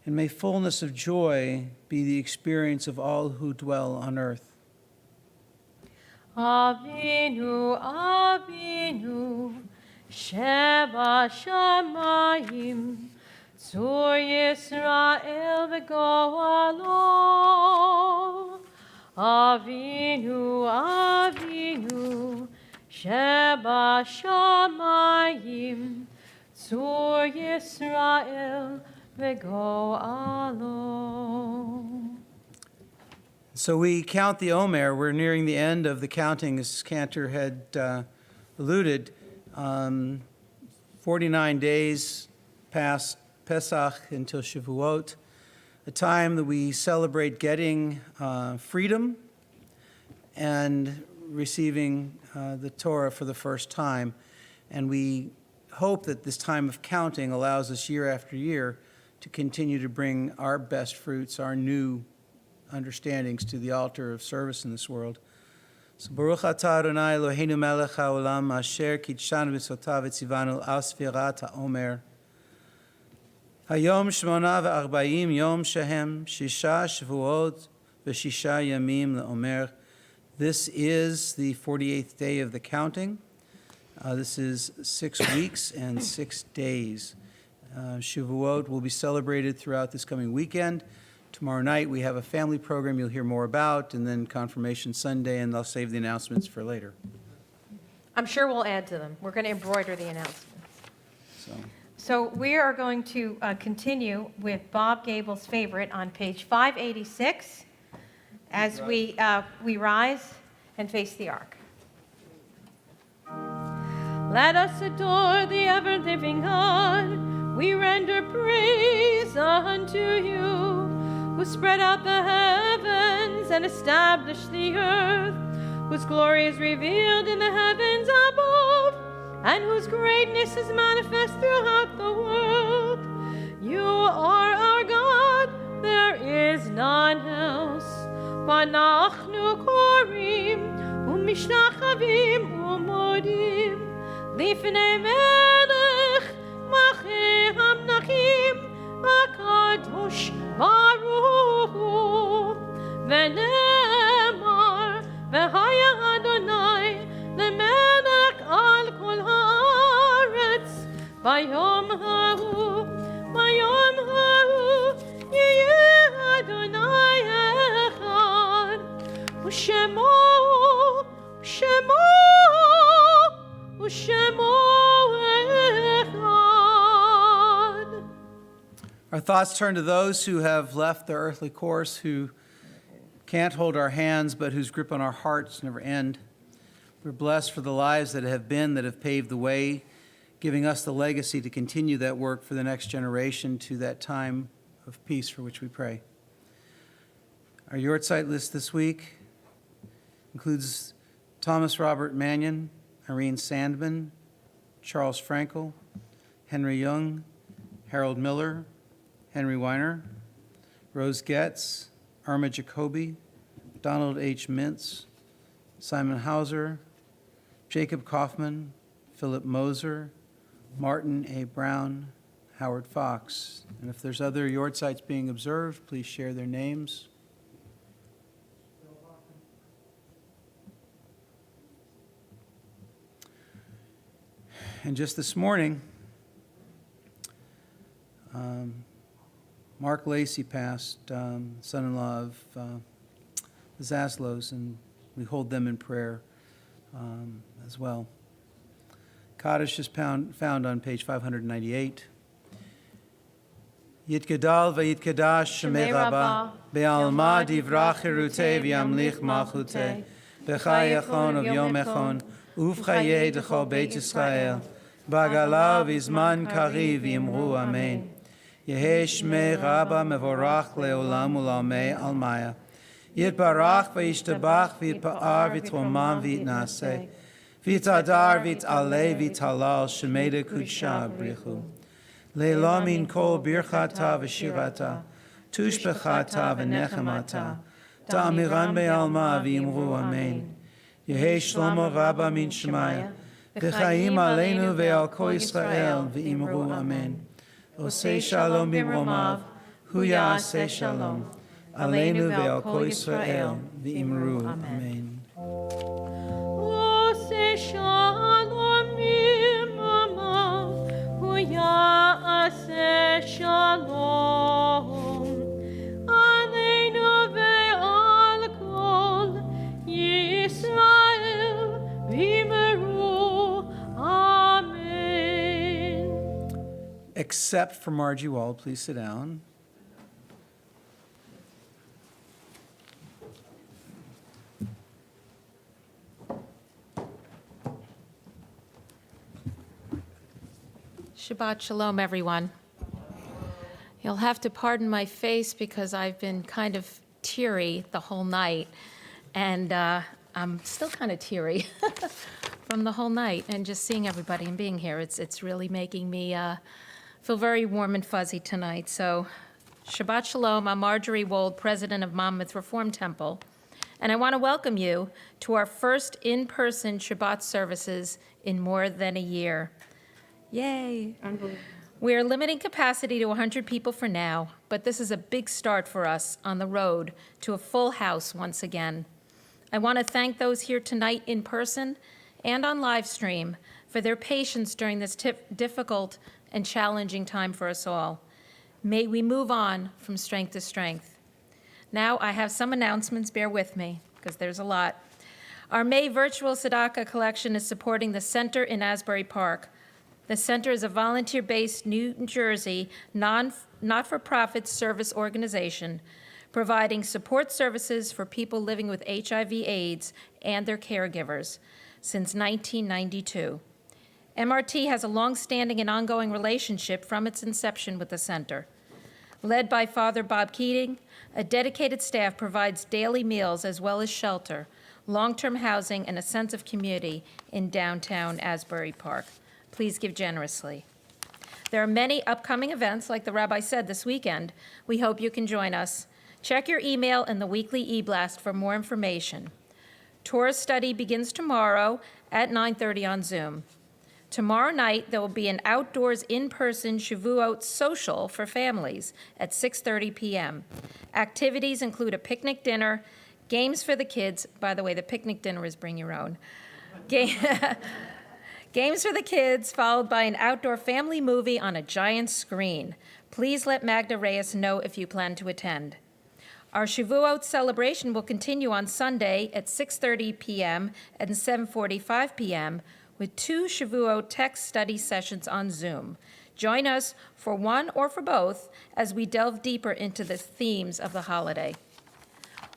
And may fullness of joy be the experience of all who dwell on earth. Avinu, Avinu, Sheba Shamayim, Zur Yisrael v'goalo. Avinu, Avinu, Sheba Shamayim, Zur Yisrael v'goalo. So we count the Omer. We're nearing the end of the counting, as Cantor had alluded. 49 days past Pesach until Shavuot, a time that we celebrate getting freedom and receiving the Torah for the first time. And we hope that this time of counting allows us year after year to continue to bring our best fruits, our new understandings to the altar of service in this world. So Baruch atah Adonai Eloheinu melech haolam asher kitshanu b'tzotav v'tzivanu al sfirat ha'omer. Hayom shmona ve'arba'im yom shehem shisha shavuot v'shisha yamim le'omer. This is the 48th day of the counting. This is 6 weeks and 6 days. Shavuot will be celebrated throughout this coming weekend. Tomorrow night we have a family program you'll hear more about, and then Confirmation Sunday, and I'll save the announcements for later. I'm sure we'll add to them. We're going to embroider the announcements. So, So we are going to continue with Bob Gable's favorite on page 586 as we rise and face the ark. Let us adore the ever-living God. We render praise unto you, who spread out the heavens and established the earth, whose glory is revealed in the heavens above, and whose greatness is manifest throughout the world. You are our God, there is none else. Vanachnu korim, umishnachavim umodim, lifnei melech, machei hamnachim, akadosh baruch hu, v'ne'emar, v'haya Adonai, lemelech al kol haaretz, bayom ha'hu, yeh Adonai echad, u'shemo echad. our thoughts turn to those who have left their earthly course, who can't hold our hands, but whose grip on our hearts never end. We're blessed for the lives that have been, that have paved the way, giving us the legacy to continue that work for the next generation to that time of peace for which we pray. Our Yortzeit list this week includes Thomas Robert Mannion, Irene Sandman, Charles Frankel, Henry Young, Harold Miller, Henry Weiner, Rose Getz, Irma Jacoby, Donald H. Mintz, Simon Hauser, Jacob Kaufman, Philip Moser, Martin A. Brown, Howard Fox. And if there's other Yortzeits being observed, please share their names. And just this morning, Mark Lacey passed, son-in-law of the Zaslows, and We hold them in prayer as well. Kaddish is found on page 598. Yitgadal v'yitkadash shemei Rabbah, be'alma divrach chirutei v'yamlich malchutei, b'chai echon u'vyom echon, uv'chayei d'chol Beit Yisrael, b'agala v'izman kariv v'yimru amen. Yehei shmei Rabbah mevorach le'olam u'lamei almaya. Yitbarach v'yishtabach v'yitpa'ar v'yitromam v'yitnaseh, v'yitadar v'yitaleh v'yitalal shemei kudsha brichu. Leila min kol birchata v'shirata, tushbechata v'nechemata, ta'amiran be'alma v'imru amen. Yehei shlomo Rabbah min shemaya, v'chaim aleinu ve'al kol Yisrael v'imru amen. Osei shalom b'mromav, hu ya'aseh shalom, aleinu ve'al kol Yisrael v'imru amen. Oseh shalom b'mromav, hu ya'aseh shalom, aleinu ve'al kol Yisrael v'imru amen. Except for Margie Wald, please sit down. Shabbat Shalom, everyone. You'll have to pardon my face because I've been kind of teary the whole night, and I'm still kind of teary from the whole night and just seeing everybody and being here. It's really making me feel very warm and fuzzy tonight. So, Shabbat Shalom. I'm Marjorie Wold, president of Monmouth Reform Temple, and I want to welcome you to our first in-person Shabbat services in more than a year. Yay. We're limiting capacity to 100 people for now, but this is a big start for us on the road to a full house once again. I want to thank those here tonight in person and on live stream for their patience during this difficult and challenging time for us all. May we move on from strength to strength. Now I have some announcements, bear with me, because there's a lot. Our May virtual tzedakah collection is supporting the Center in Asbury Park. The center is a volunteer-based New Jersey not-for-profit service organization providing support services for people living with HIV/AIDS and their caregivers since 1992. MRT has a long-standing and ongoing relationship from its inception with the center. Led by Father Bob Keating, a dedicated staff provides daily meals as well as shelter, long-term housing, and a sense of community in downtown Asbury Park. Please give generously. There are many upcoming events, like the rabbi said, this weekend. We hope you can join us. Check your email and the weekly e-blast for more information. Torah study begins tomorrow at 9:30 on Zoom. Tomorrow night, there will be an outdoors in-person Shavuot social for families at 6:30 p.m. Activities include a picnic dinner, games for the kids. By the way, the picnic dinner is bring your own. Games for the kids, followed by an outdoor family movie on a giant screen. Please let Magda Reyes know if you plan to attend. Our Shavuot celebration will continue on Sunday at 6:30 p.m. and 7:45 p.m. with 2 Shavuot text study sessions on Zoom. Join us for one or for both as we delve deeper into the themes of the holiday.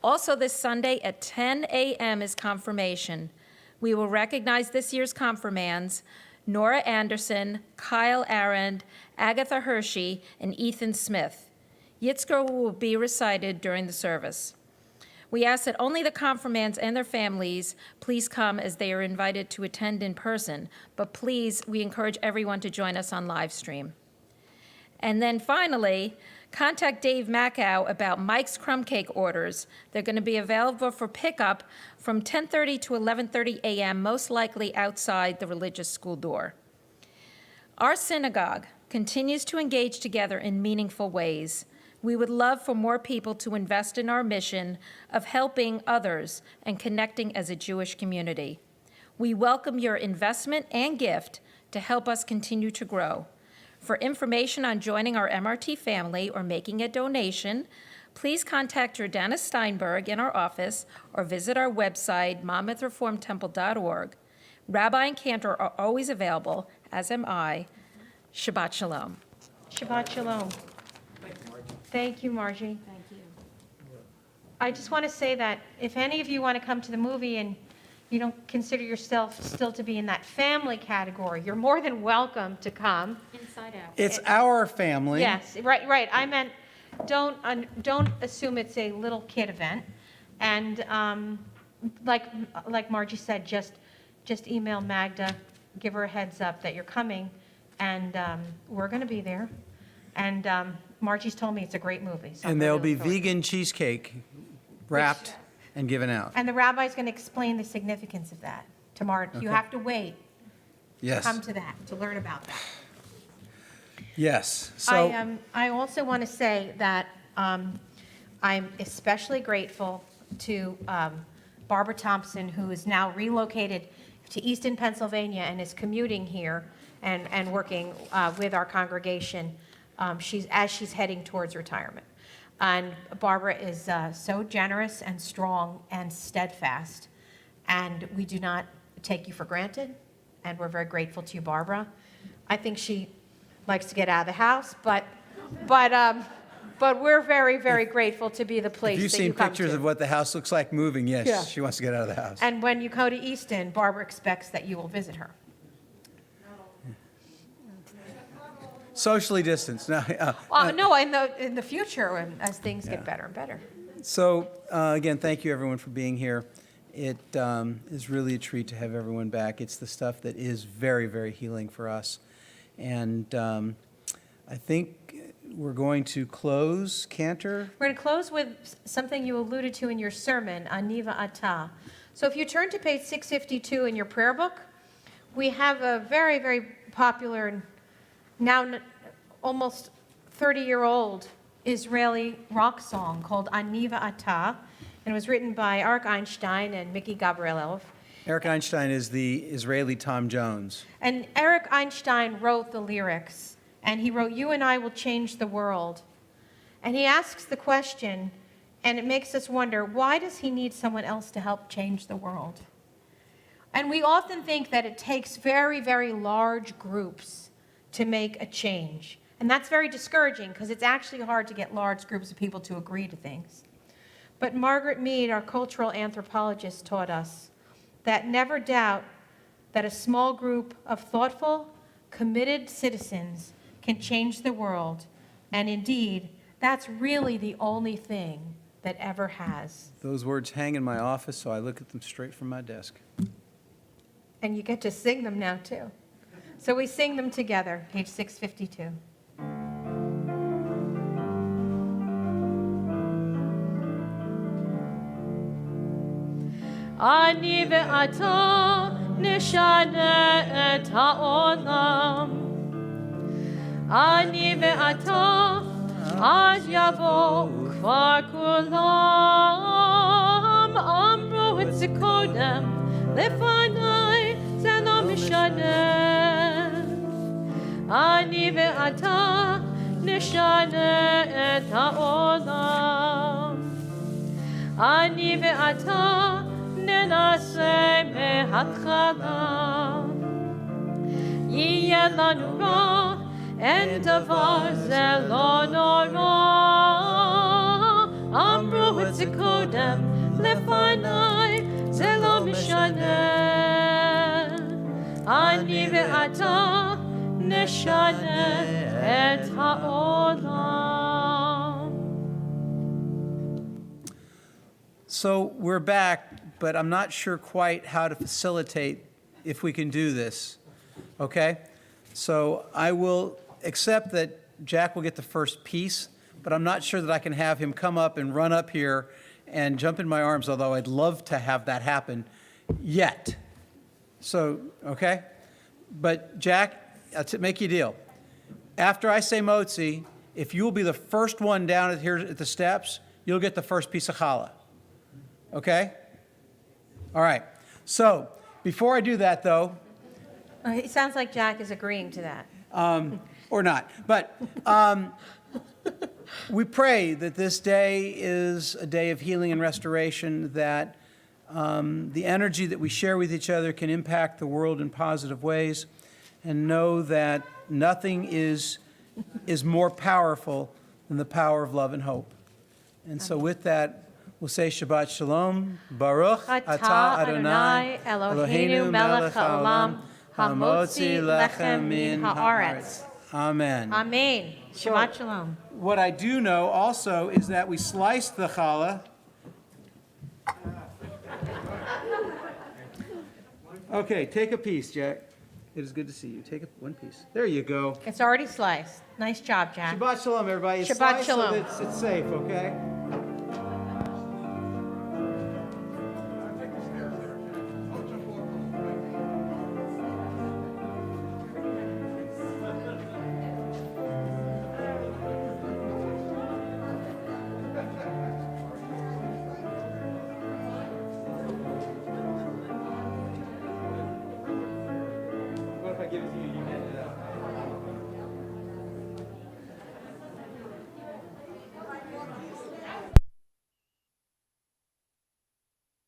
Also this Sunday at 10 a.m. is confirmation. We will recognize this year's confirmands, Nora Anderson, Kyle Arend, Agatha Hershey, and Ethan Smith. Yitzchak will be recited during the service. We ask that only the confirmands and their families please come, as they are invited to attend in person, but please, we encourage everyone to join us on live stream. And then finally, contact Dave Mackow about Mike's Crumb Cake orders. They're going to be available for pickup from 10:30 to 11:30 a.m., most likely outside the religious school door. Our synagogue continues to engage together in meaningful ways. We would love for more people to invest in our mission of helping others and connecting as a Jewish community. We welcome your investment and gift to help us continue to grow. For information on joining our MRT family or making a donation, please contact Jordana Steinberg in our office or visit our website, monmouthreformedtemple.org. Rabbi and Cantor are always available, as am I. Shabbat Shalom. Shabbat Shalom. Thank you, Margie. Thank you. I just want to say that if any of you want to come to the movie and you don't consider yourself still to be in that family category, you're more than welcome to come. Inside Out. It's our family. Yes, right. I meant, don't assume it's a little kid event. And like Margie said, just email Magda, give her a heads up that you're coming, and we're going to be there. And Margie's told me it's a great movie. So I'm And there'll really be looking forward. vegan cheesecake wrapped and given out. And the rabbi's going to explain the significance of that tomorrow. You have to wait to Yes. come to that, to learn about that. Yes. So, I also want to say that I'm especially grateful to Barbara Thompson, who is now relocated to Easton, Pennsylvania, and is commuting here and working with our congregation as she's heading towards retirement. And Barbara is so generous and strong and steadfast, and we do not take you for granted, and we're very grateful to you, Barbara. I think she likes to get out of the house, but we're very, very grateful to be the place if you've that seen you come pictures to. of what the house looks like moving, yes, Yeah. she wants to get out of the house. And when you go to Easton, Barbara expects that you will visit her. Socially distanced. No, No, in the future, as things get better and better. So, again, thank you, everyone, for being here. It is really a treat to have everyone back. It's the stuff that is very, very healing for us. And I think we're going to close, Cantor. We're going to close with something you alluded to in your sermon, Aniva Atah. So if you turn to page 652 in your prayer book, we have a very, very popular, and now almost 30-year-old Israeli rock song called Aniva Atah. And it was written by Arik Einstein and Mickey Gabrielov. Eric Einstein is the Israeli Tom Jones. And Arik Einstein wrote the lyrics, and he wrote, "You and I will change the world." And he asks the question, and it makes us wonder, why does he need someone else to help change the world? And we often think that it takes very, very large groups to make a change. And that's very discouraging, because it's actually hard to get large groups of people to agree to things. But Margaret Mead, our cultural anthropologist, taught us that never doubt that a small group of thoughtful, committed citizens can change the world. And indeed, that's really the only thing that ever has. Those words hang in my office, so I look at them straight from my desk. And you get to sing them now, too. So we sing them together, page 652. אני ואתה נשנה את העולם. אני ואתה אז יבוא כבר כולם. אמרו את זה קודם לפניי, זה לא משנה. אני ואתה נשנה את העולם. אני ואתה ננסה מההתחלה. יהיה לנו רע, אין דבר זה לא נורא. אמרו את זה קודם לפניי, זה לא משנה. אני ואתה נשנה את העולם. So we're back, but I'm not sure quite how to facilitate if we can do this, okay? So I will accept that Jack will get the first piece, but I'm not sure that I can have him come up and run up here and jump in my arms, although I'd love to have that happen yet. So, okay? But Jack, I'll make you a deal. After I say Motzi, if you will be the first one down here at the steps, you'll get the first piece of challah. Okay? All right. So, before I do that, though, It sounds like Jack is agreeing to that. or not, but We pray that this day is a day of healing and restoration, that the energy that we share with each other can impact the world in positive ways, and know that nothing is more powerful than the power of love and hope. And so with that, we'll say Shabbat Shalom, Baruch Atah Adonai Eloheinu melech haolam, hamotzi lechem min haaretz. Amen. Amen. Shabbat shalom. What I do know also is that we sliced the challah. Okay, take a piece, Jack. It is good to see you. Take one piece. There you go. It's already sliced. Nice job, Jack. Shabbat Shalom, everybody. It's Shabbat sliced Shalom. so that it's safe, okay?